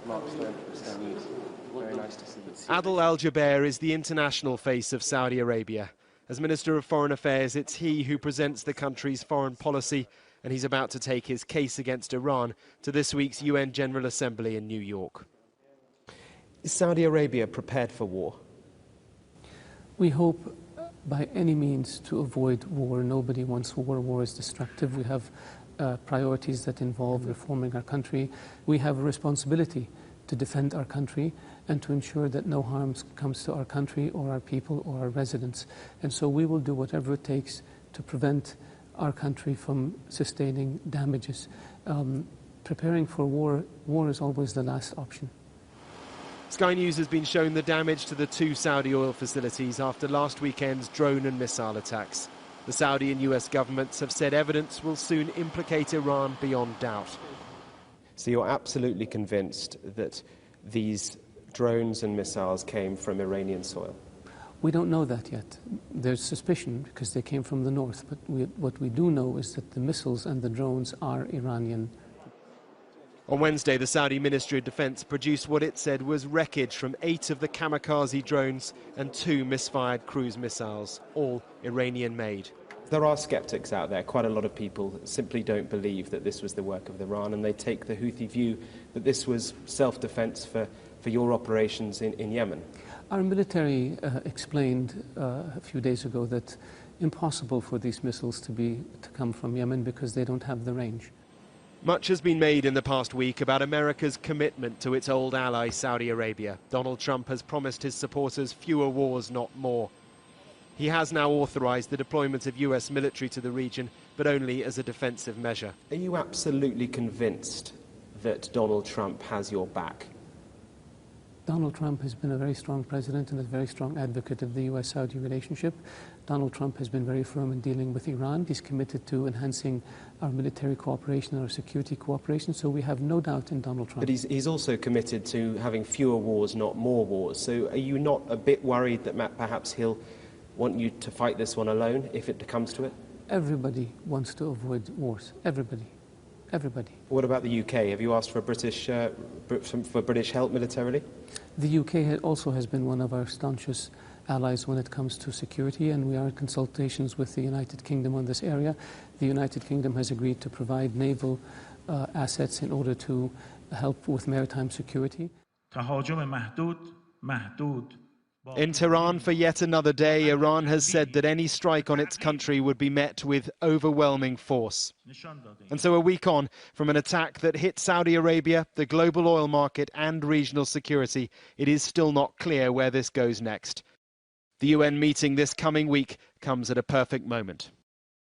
Mark Stone, Sky News. Very nice to see you. Adel Al-Jubeir is the international face of Saudi Arabia. As Minister of Foreign Affairs, it's he who presents the country's foreign policy, and he's about to take his case against Iran to this week's UN General Assembly in New York. Is Saudi Arabia prepared for war? We hope by any means to avoid war. Nobody wants war. War is destructive. We have priorities that involve reforming our country. We have a responsibility to defend our country and to ensure that no harm comes to our country or our people or our residents. And so we will do whatever it takes to prevent our country from sustaining damages. Preparing for war is always the last option. Sky News has been shown the damage to the two Saudi oil facilities after last weekend's drone and missile attacks. The Saudi and US governments have said evidence will soon implicate Iran beyond doubt. So you're absolutely convinced that these drones and missiles came from Iranian soil? We don't know that yet. There's suspicion because they came from the north, but what we do know is that the missiles and the drones are Iranian. On Wednesday, the Saudi Ministry of Defense produced what it said was wreckage from 8 of the kamikaze drones and 2 misfired cruise missiles, all Iranian-made. There are skeptics out there. Quite a lot of people simply don't believe that this was the work of Iran, and they take the Houthi view that this was self-defense for your operations in Yemen. Our military explained a few days ago that impossible for these missiles to come from Yemen because they don't have the range. Much has been made in the past week about America's commitment to its old ally, Saudi Arabia. Donald Trump has promised his supporters fewer wars, not more. He has now authorized the deployment of US military to the region, but only as a defensive measure. Are you absolutely convinced that Donald Trump has your back? Donald Trump has been a very strong president and a very strong advocate of the US-Saudi relationship. Donald Trump has been very firm in dealing with Iran. He's committed to enhancing our military cooperation and our security cooperation, so we have no doubt in Donald Trump. But he's also committed to having fewer wars, not more wars. So are you not a bit worried that perhaps he'll want you to fight this one alone if it comes to it? Everybody wants to avoid wars. Everybody. Everybody. What about the UK? Have you asked for British help militarily? The UK also has been one of our staunchest allies when it comes to security, and we are in consultations with the United Kingdom on this area. The United Kingdom has agreed to provide naval assets in order to help with maritime security. In Tehran for yet another day, Iran has said that any strike on its country would be met with overwhelming force. And so a week on from an attack that hit Saudi Arabia, the global oil market and regional security, it is still not clear where this goes next. The UN meeting this coming week comes at a perfect moment.